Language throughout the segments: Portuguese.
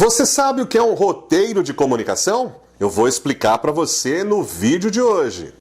Você sabe o que é um roteiro de comunicação? Eu vou explicar para você no vídeo de hoje.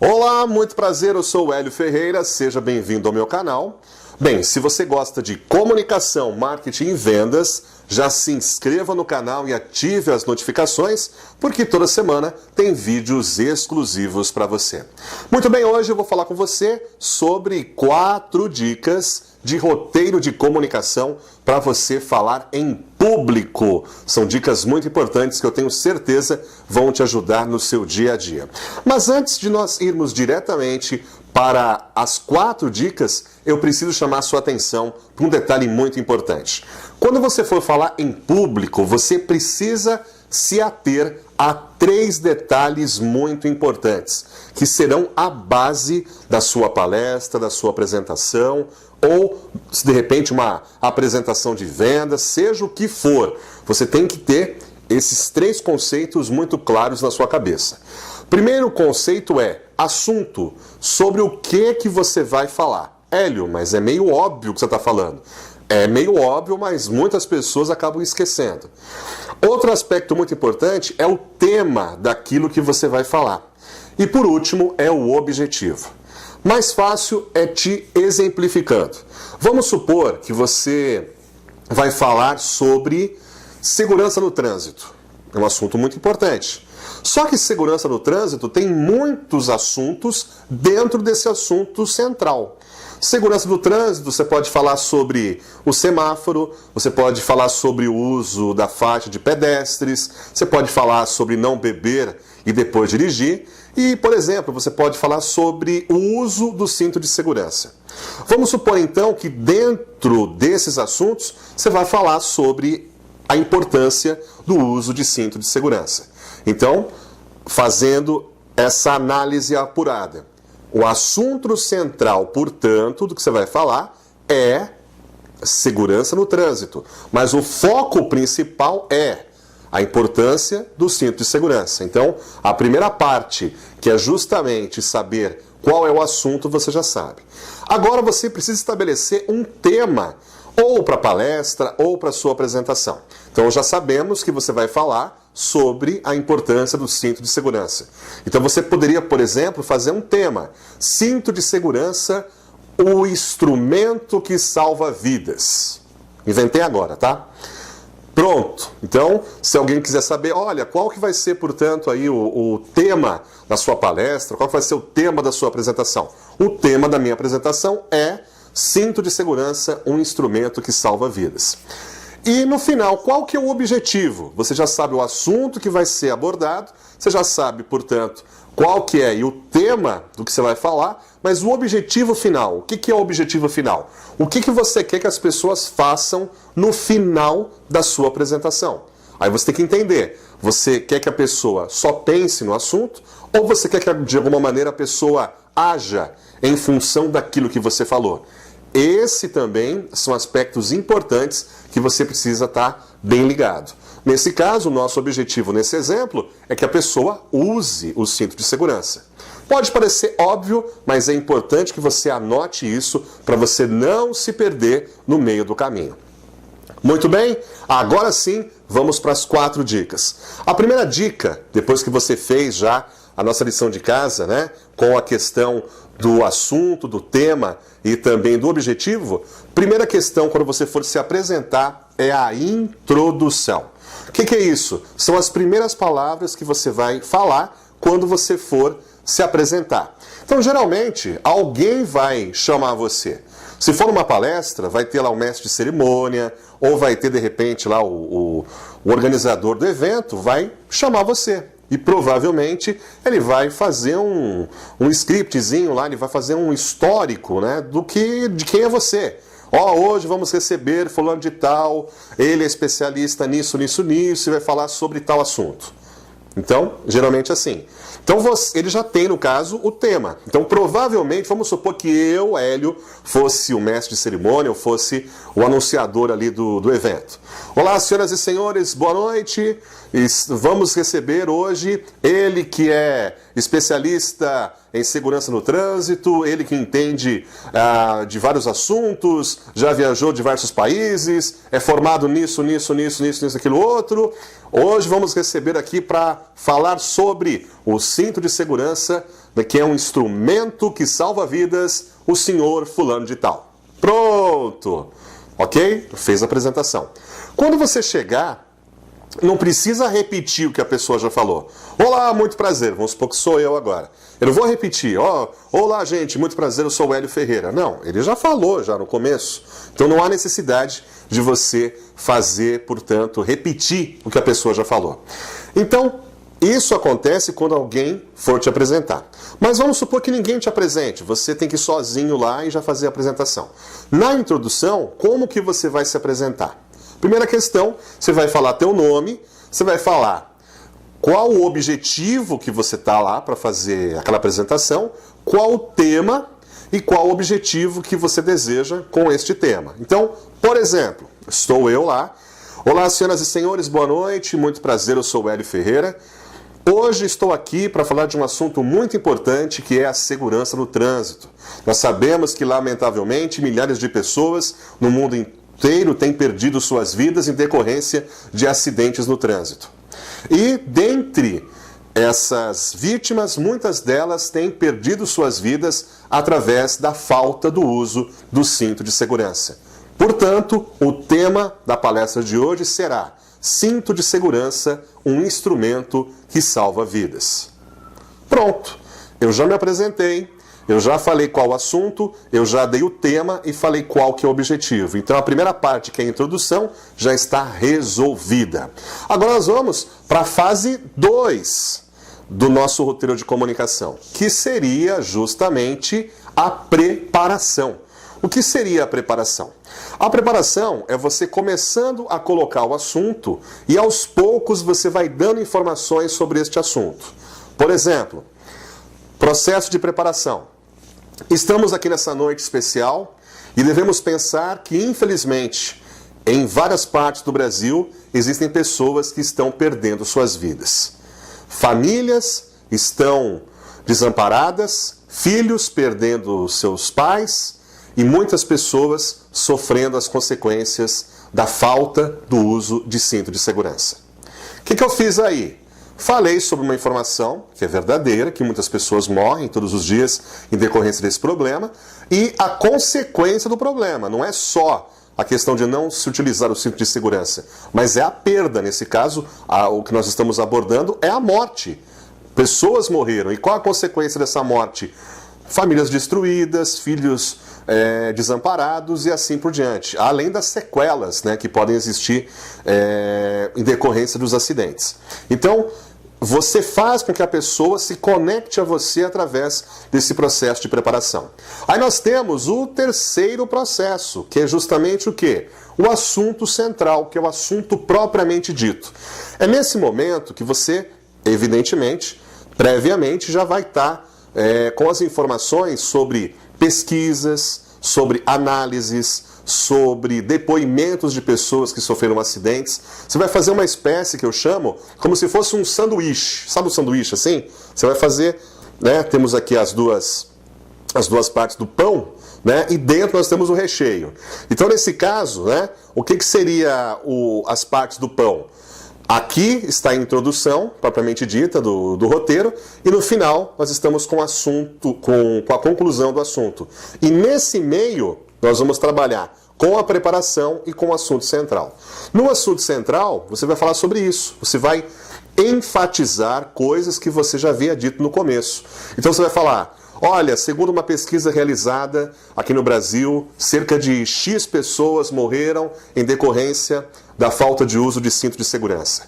Olá, muito prazer, eu sou o Hélio Ferreira, seja bem-vindo ao meu canal. Bem, se você gosta de comunicação, marketing e vendas, já se inscreva no canal e ative as notificações, porque toda semana tem vídeos exclusivos para você. Muito bem, hoje eu vou falar com você sobre 4 dicas de roteiro de comunicação para você falar em público. São dicas muito importantes que eu tenho certeza vão te ajudar no seu dia a dia. Mas antes de nós irmos diretamente para as 4 dicas, eu preciso chamar a sua atenção para um detalhe muito importante. Quando você for falar em público, você precisa se ater a 3 detalhes muito importantes, que serão a base da sua palestra, da sua apresentação, ou, de repente, uma apresentação de vendas, seja o que for. Você tem que ter esses 3 conceitos muito claros na sua cabeça. Primeiro conceito é assunto, sobre o que você vai falar. Hélio, mas é meio óbvio o que você está falando. É meio óbvio, mas muitas pessoas acabam esquecendo. Outro aspecto muito importante é o tema daquilo que você vai falar. E por último, é o objetivo. Mais fácil é te exemplificando. Vamos supor que você vai falar sobre segurança no trânsito. É um assunto muito importante. Só que segurança no trânsito tem muitos assuntos dentro desse assunto central. Segurança do trânsito, você pode falar sobre o semáforo, você pode falar sobre o uso da faixa de pedestres, você pode falar sobre não beber e depois dirigir, e, por exemplo, você pode falar sobre o uso do cinto de segurança. Vamos supor, então, que dentro desses assuntos, você vai falar sobre a importância do uso de cinto de segurança. Então, fazendo essa análise apurada, o assunto central, portanto, do que você vai falar é segurança no trânsito. Mas o foco principal é a importância do cinto de segurança. Então, a primeira parte, que é justamente saber qual é o assunto, você já sabe. Agora você precisa estabelecer um tema, ou para a palestra, ou para a sua apresentação. Então, já sabemos que você vai falar sobre a importância do cinto de segurança. Então você poderia, por exemplo, fazer um tema: cinto de segurança, o instrumento que salva vidas. Inventei agora, tá? Pronto. Então, se alguém quiser saber, olha, qual que vai ser, portanto, aí o tema da sua palestra, qual que vai ser o tema da sua apresentação? O tema da minha apresentação é cinto de segurança, um instrumento que salva vidas. E no final, qual que é o objetivo? Você já sabe o assunto que vai ser abordado, você já sabe, portanto, qual que é o tema do que você vai falar, mas o objetivo final, o que é o objetivo final? O que você quer que as pessoas façam no final da sua apresentação? Aí você tem que entender, você quer que a pessoa só pense no assunto, ou você quer que de alguma maneira a pessoa haja em função daquilo que você falou? Esse também são aspectos importantes que você precisa estar bem ligado. Nesse caso, o nosso objetivo nesse exemplo é que a pessoa use o cinto de segurança. Pode parecer óbvio, mas é importante que você anote isso para você não se perder no meio do caminho. Muito bem, agora sim, vamos para as 4 dicas. A primeira dica, depois que você fez já a nossa lição de casa, né, com a questão do assunto, do tema e também do objetivo, primeira questão quando você for se apresentar é a introdução. O que é isso? São as primeiras palavras que você vai falar quando você for se apresentar. Então, geralmente, alguém vai chamar você. Se for uma palestra, vai ter lá o mestre de cerimônia, ou vai ter, de repente, lá o organizador do evento, vai chamar você. E provavelmente ele vai fazer um scriptzinho lá, ele vai fazer um histórico, né, de quem é você. Hoje vamos receber fulano de tal, ele é especialista nisso, nisso, nisso, e vai falar sobre tal assunto. Então, geralmente assim. Então, ele já tem, no caso, o tema. Então, provavelmente, vamos supor que eu, Hélio, fosse o mestre de cerimônia, ou fosse o anunciador ali do evento. Olá, senhoras e senhores, boa noite. Vamos receber hoje ele que é especialista em segurança no trânsito, ele que entende de vários assuntos, já viajou diversos países, é formado nisso, aquilo outro. Hoje vamos receber aqui para falar sobre o cinto de segurança, que é um instrumento que salva vidas, o senhor fulano de tal. Pronto! Ok? Fez a apresentação. Quando você chegar, não precisa repetir o que a pessoa já falou. Olá, muito prazer. Vamos supor que sou eu agora. Eu não vou repetir. Olá, gente, muito prazer, eu sou o Hélio Ferreira. Não, ele já falou já no começo. Então não há necessidade de você fazer, portanto, repetir o que a pessoa já falou. Então, isso acontece quando alguém for te apresentar. Mas vamos supor que ninguém te apresente. Você tem que ir sozinho lá e já fazer a apresentação. Na introdução, como que você vai se apresentar? Primeira questão, você vai falar teu nome, você vai falar qual o objetivo que você está lá para fazer aquela apresentação, qual o tema e qual o objetivo que você deseja com este tema. Então, por exemplo, estou eu lá. Olá, senhoras e senhores, boa noite, muito prazer, eu sou o Hélio Ferreira. Hoje estou aqui para falar de um assunto muito importante que é a segurança no trânsito. Nós sabemos que, lamentavelmente, milhares de pessoas no mundo inteiro têm perdido suas vidas em decorrência de acidentes no trânsito. E dentre essas vítimas, muitas delas têm perdido suas vidas através da falta do uso do cinto de segurança. Portanto, o tema da palestra de hoje será Cinto de Segurança, um instrumento que salva vidas. Pronto, eu já me apresentei, eu já falei qual o assunto, eu já dei o tema e falei qual que é o objetivo. Então a primeira parte, que é a introdução, já está resolvida. Agora nós vamos para a fase 2 do nosso roteiro de comunicação, que seria justamente a preparação. O que seria a preparação? A preparação é você começando a colocar o assunto e aos poucos você vai dando informações sobre este assunto. Por exemplo, processo de preparação. Estamos aqui nessa noite especial e devemos pensar que, infelizmente, em várias partes do Brasil existem pessoas que estão perdendo suas vidas. Famílias estão desamparadas, filhos perdendo seus pais, e muitas pessoas sofrendo as consequências da falta do uso de cinto de segurança. O que eu fiz aí? Falei sobre uma informação que é verdadeira, que muitas pessoas morrem todos os dias em decorrência desse problema, e a consequência do problema. Não é só a questão de não se utilizar o cinto de segurança, mas é a perda. Nesse caso, o que nós estamos abordando é a morte. Pessoas morreram. E qual a consequência dessa morte? Famílias destruídas, filhos desamparados e assim por diante. Além das sequelas, né, que podem existir em decorrência dos acidentes. Então, você faz com que a pessoa se conecte a você através desse processo de preparação. Aí nós temos o terceiro processo, que é justamente o quê? O assunto central, que é o assunto propriamente dito. É nesse momento que você, evidentemente, previamente já vai estar com as informações sobre pesquisas, sobre análises, sobre depoimentos de pessoas que sofreram acidentes. Você vai fazer uma espécie que eu chamo como se fosse um sanduíche. Sabe o sanduíche assim? Você vai fazer, né? Temos aqui as duas partes do pão, né? E dentro nós temos o recheio. Então, nesse caso, né? O que seria as partes do pão? Aqui está a introdução, propriamente dita, do roteiro, e no final nós estamos com o assunto, com a conclusão do assunto. E nesse meio, nós vamos trabalhar com a preparação e com o assunto central. No assunto central, você vai falar sobre isso. Você vai enfatizar coisas que você já havia dito no começo. Então você vai falar: olha, segundo uma pesquisa realizada aqui no Brasil, cerca de X pessoas morreram em decorrência da falta de uso de cinto de segurança.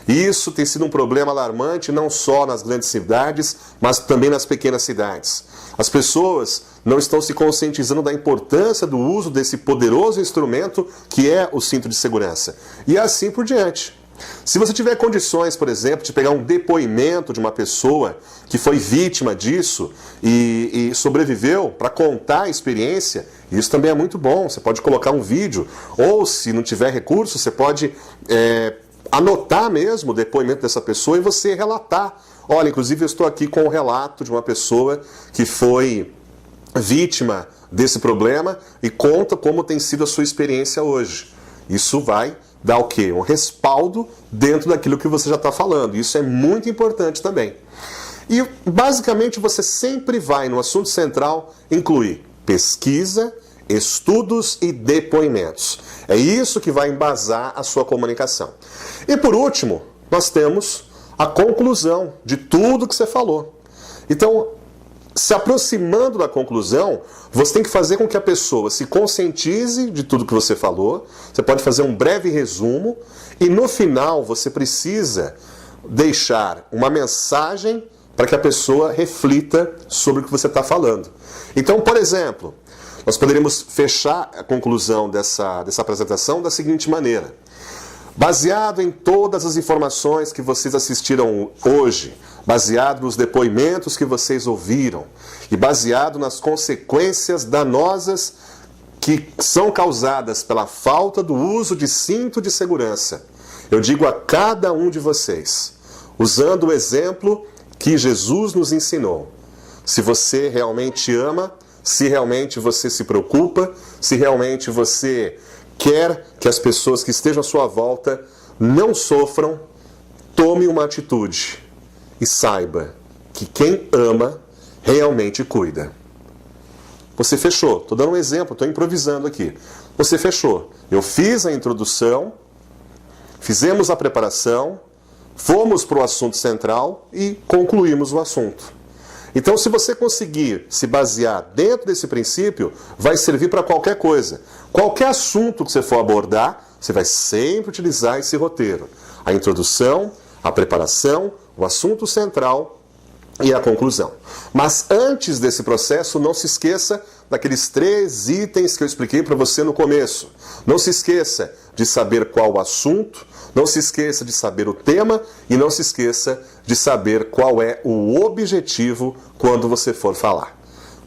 E isso tem sido um problema alarmante não só nas grandes cidades, mas também nas pequenas cidades. As pessoas não estão se conscientizando da importância do uso desse poderoso instrumento que é o cinto de segurança. E assim por diante. Se você tiver condições, por exemplo, de pegar um depoimento de uma pessoa que foi vítima disso e sobreviveu para contar a experiência, isso também é muito bom. Você pode colocar um vídeo, ou se não tiver recurso, você pode anotar mesmo o depoimento dessa pessoa e você relatar. Olha, inclusive eu estou aqui com o relato de uma pessoa que foi vítima desse problema e conta como tem sido a sua experiência hoje. Isso vai dar o quê? Um respaldo dentro daquilo que você já está falando. Isso é muito importante também. E basicamente você sempre vai no assunto central incluir pesquisa, estudos e depoimentos. É isso que vai embasar a sua comunicação. E por último, nós temos a conclusão de tudo que você falou. Então, se aproximando da conclusão, você tem que fazer com que a pessoa se conscientize de tudo que você falou. Você pode fazer um breve resumo e no final você precisa deixar uma mensagem para que a pessoa reflita sobre o que você está falando. Então, por exemplo, nós poderíamos fechar a conclusão dessa apresentação da seguinte maneira. Baseado em todas as informações que vocês assistiram hoje, baseado nos depoimentos que vocês ouviram e baseado nas consequências danosas que são causadas pela falta do uso de cinto de segurança, eu digo a cada um de vocês, usando o exemplo que Jesus nos ensinou, se você realmente ama, se realmente você se preocupa, se realmente você quer que as pessoas que estejam à sua volta não sofram, tome uma atitude e saiba que quem ama realmente cuida. Você fechou. Estou dando um exemplo, estou improvisando aqui. Você fechou. Eu fiz a introdução, fizemos a preparação, fomos para o assunto central e concluímos o assunto. Então, se você conseguir se basear dentro desse princípio, vai servir para qualquer coisa. Qualquer assunto que você for abordar, você vai sempre utilizar esse roteiro. A introdução, a preparação, o assunto central e a conclusão. Mas antes desse processo, não se esqueça daqueles 3 itens que eu expliquei para você no começo. Não se esqueça de saber qual o assunto, não se esqueça de saber o tema e não se esqueça de saber qual é o objetivo quando você for falar.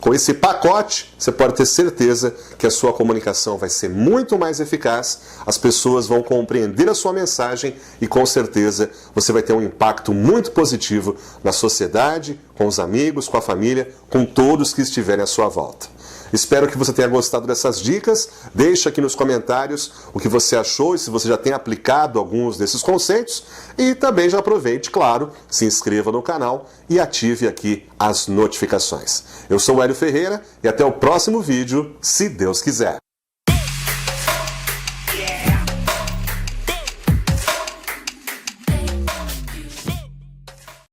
Com esse pacote, você pode ter certeza que a sua comunicação vai ser muito mais eficaz, as pessoas vão compreender a sua mensagem e com certeza você vai ter um impacto muito positivo na sociedade, com os amigos, com a família, com todos que estiverem à sua volta. Espero que você tenha gostado dessas dicas. Deixa aqui nos comentários o que você achou e se você já tem aplicado alguns desses conceitos. E também já aproveite, claro, se inscreva no canal e ative aqui as notificações. Eu sou o Hélio Ferreira e até o próximo vídeo, se Deus quiser.